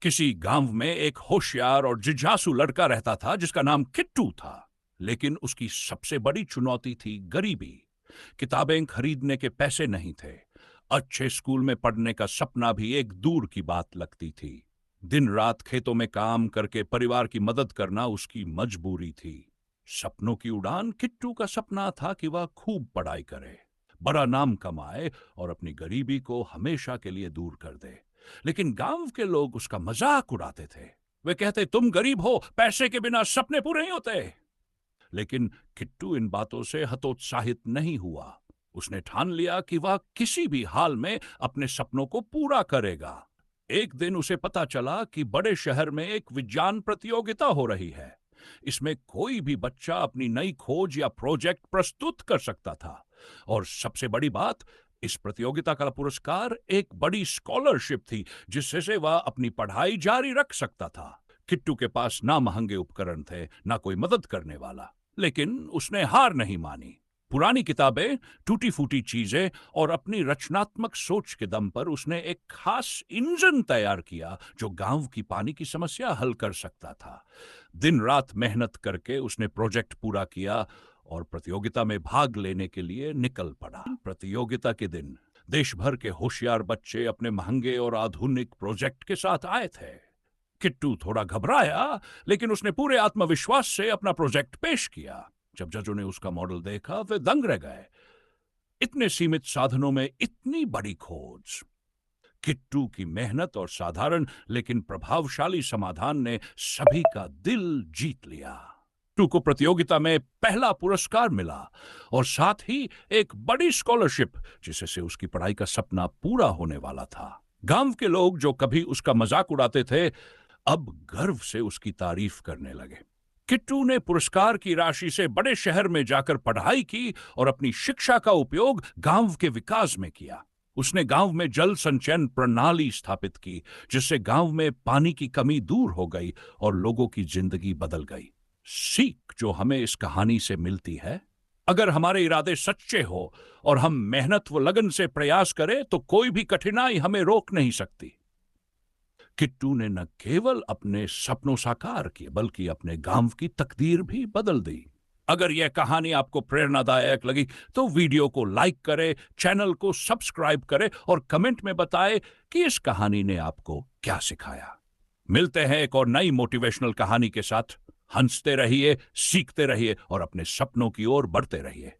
किसी गांव में एक होशियार और जिज्ञासु लड़का रहता था जिसका नाम किट्टू था। लेकिन उसकी सबसे बड़ी चुनौती थी गरीबी। किताबें खरीदने के पैसे नहीं थे। अच्छे स्कूल में पढ़ने का सपना भी एक दूर की बात लगती थी। दिन रात खेतों में काम करके परिवार की मदद करना उसकी मजबूरी थी। सपनों की उड़ान किट्टू का सपना था कि वह खूब पढ़ाई करे, बड़ा नाम कमाए और अपनी गरीबी को हमेशा के लिए दूर कर दे। लेकिन गांव के लोग उसका मजाक उड़ाते थे। वे कहते, तुम गरीब हो, पैसे के बिना सपने पूरे नहीं होते। लेकिन किट्टू इन बातों से हतोत्साहित नहीं हुआ। उसने ठान लिया कि वह किसी भी हाल में अपने सपनों को पूरा करेगा। एक दिन उसे पता चला कि बड़े शहर में एक विज्ञान प्रतियोगिता हो रही है। इसमें कोई भी बच्चा अपनी नई खोज या प्रोजेक्ट प्रस्तुत कर सकता था। और सबसे बड़ी बात, इस प्रतियोगिता का पुरस्कार एक बड़ी स्कॉलरशिप थी, जिससे से वह अपनी पढ़ाई जारी रख सकता था। किट्टू के पास ना महंगे उपकरण थे, ना कोई मदद करने वाला, लेकिन उसने हार नहीं मानी। पुरानी किताबें, टूटी फूटी चीजें और अपनी रचनात्मक सोच के दम पर उसने एक खास इंजन तैयार किया जो गांव की पानी की समस्या हल कर सकता था। दिन रात मेहनत करके उसने प्रोजेक्ट पूरा किया और प्रतियोगिता में भाग लेने के लिए निकल पड़ा। प्रतियोगिता के दिन देश भर के होशियार बच्चे अपने महंगे और आधुनिक प्रोजेक्ट के साथ आए थे। किट्टू थोड़ा घबराया, लेकिन उसने पूरे आत्मविश्वास से अपना प्रोजेक्ट पेश किया। जब जजों ने उसका मॉडल देखा, वे दंग रह गए। इतने सीमित साधनों में इतनी बड़ी खोज! किट्टू की मेहनत और साधारण लेकिन प्रभावशाली समाधान ने सभी का दिल जीत लिया। किट्टू को प्रतियोगिता में पहला पुरस्कार मिला और साथ ही एक बड़ी स्कॉलरशिप, जिससे से उसकी पढ़ाई का सपना पूरा होने वाला था। गांव के लोग जो कभी उसका मजाक उड़ाते थे, अब गर्व से उसकी तारीफ करने लगे। किट्टू ने पुरस्कार की राशि से बड़े शहर में जाकर पढ़ाई की और अपनी शिक्षा का उपयोग गांव के विकास में किया। उसने गांव में जल संचयन प्रणाली स्थापित की, जिससे गांव में पानी की कमी दूर हो गई और लोगों की जिंदगी बदल गई। सीख जो हमें इस कहानी से मिलती है, अगर हमारे इरादे सच्चे हो और हम मेहनत व लगन से प्रयास करें तो कोई भी कठिनाई हमें रोक नहीं सकती। किट्टू ने न केवल अपने सपनों साकार किए, बल्कि अपने गांव की तकदीर भी बदल दी। अगर यह कहानी आपको प्रेरणादायक लगी तो वीडियो को लाइक करें, चैनल को सब्सक्राइब करें और कमेंट में बताएं कि इस कहानी ने आपको क्या सिखाया। मिलते हैं एक और नई मोटिवेशनल कहानी के साथ। हंसते रहिए, सीखते रहिए और अपने सपनों की ओर बढ़ते रहिए।